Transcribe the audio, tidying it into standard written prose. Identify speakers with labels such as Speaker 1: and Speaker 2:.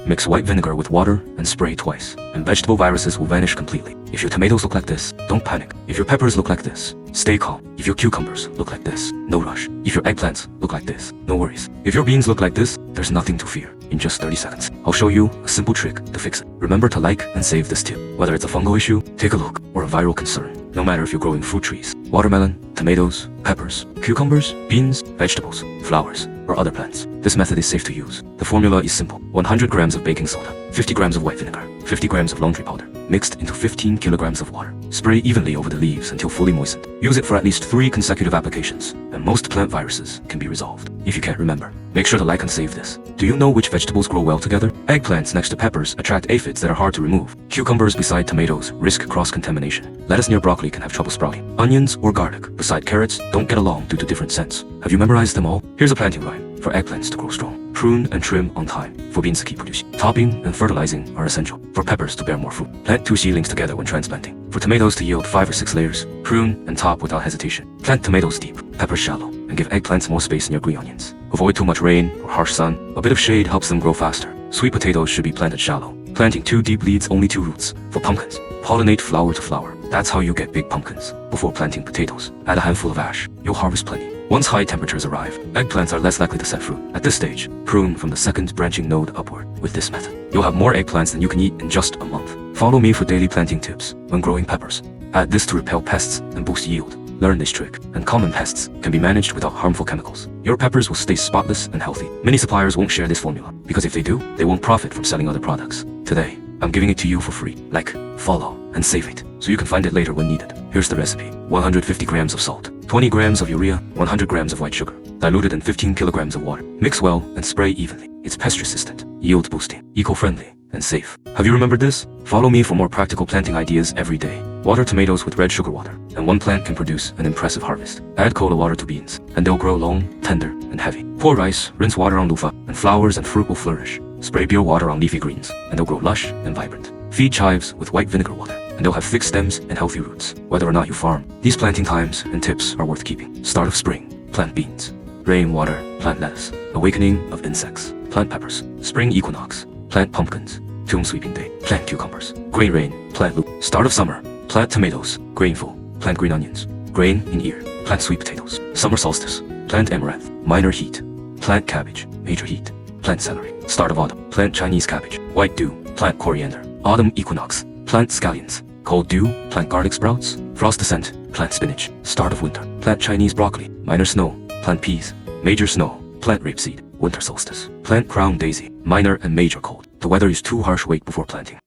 Speaker 1: Mix white vinegar with water and spray twice, and vegetable viruses will vanish completely. If your tomatoes look like this, don't panic. If your peppers look like this, stay calm. If your cucumbers look like this, no rush. If your eggplants look like this, no worries. If your beans look like this, there's nothing to fear. In just 30 seconds, I'll show you a simple trick to fix it. Remember to like and save this tip. Whether it's a fungal issue, take a look, or a viral concern. No matter if you're growing fruit trees, watermelon, tomatoes, peppers, cucumbers, beans, vegetables, flowers, or other plants, this method is safe to use. The formula is simple. 100 grams of baking soda, 50 grams of white vinegar, 50 grams of laundry powder, mixed into 15 kilograms of water. Spray evenly over the leaves until fully moistened. Use it for at least 3 consecutive applications, and most plant viruses can be resolved. If you can't remember, make sure to like and save this. Do you know which vegetables grow well together? Eggplants next to peppers attract aphids that are hard to remove. Cucumbers beside tomatoes risk cross-contamination. Lettuce near broccoli can have trouble sprouting. Onions or garlic beside carrots don't get along due to different scents. Have you memorized them all? Here's a planting rhyme. For eggplants to grow strong, prune and trim on time. For beans to keep producing, topping and fertilizing are essential. For peppers to bear more fruit, plant 2 seedlings together when transplanting. For tomatoes to yield 5 or 6 layers, prune and top without hesitation. Plant tomatoes deep, peppers shallow, and give eggplants more space near green onions. Avoid too much rain or harsh sun. A bit of shade helps them grow faster. Sweet potatoes should be planted shallow. Planting 2 deep leads only 2 roots. For pumpkins, pollinate flower to flower. That's how you get big pumpkins. Before planting potatoes, add a handful of ash. You'll harvest plenty. Once high temperatures arrive, eggplants are less likely to set fruit. At this stage, prune from the second branching node upward. With this method, you'll have more eggplants than you can eat in just a month. Follow me for daily planting tips when growing peppers. Add this to repel pests and boost yield. Learn this trick, and common pests can be managed without harmful chemicals. Your peppers will stay spotless and healthy. Many suppliers won't share this formula, because if they do, they won't profit from selling other products. Today, I'm giving it to you for free. Like, follow, and save it, so you can find it later when needed. Here's the recipe. 150 grams of salt, 20 grams of urea, 100 grams of white sugar, diluted in 15 kilograms of water. Mix well and spray evenly. It's pest resistant, yield boosting, eco-friendly, and safe. Have you remembered this? Follow me for more practical planting ideas every day. Water tomatoes with red sugar water, and one plant can produce an impressive harvest. Add cola water to beans, and they'll grow long, tender, and heavy. Pour rice, rinse water on loofah, and flowers and fruit will flourish. Spray beer water on leafy greens, and they'll grow lush and vibrant. Feed chives with white vinegar water, and they'll have thick stems and healthy roots. Whether or not you farm, these planting times and tips are worth keeping. Start of spring, plant beans. Rain water, plant lettuce. Awakening of insects, plant peppers. Spring equinox, plant pumpkins. Tomb sweeping day, plant cucumbers. Grain rain, plant loop. Start of summer, plant tomatoes. Grainful, plant green onions. Grain in ear, plant sweet potatoes. Summer solstice, plant amaranth. Minor heat, plant cabbage. Major heat, plant celery. Start of autumn, plant Chinese cabbage. White dew, plant coriander. Autumn equinox, plant scallions. Cold dew, plant garlic sprouts. Frost descent, plant spinach. Start of winter, plant Chinese broccoli. Minor snow, plant peas. Major snow, plant rapeseed. Winter solstice, plant crown daisy. Minor and major cold. The weather is too harsh, wait before planting.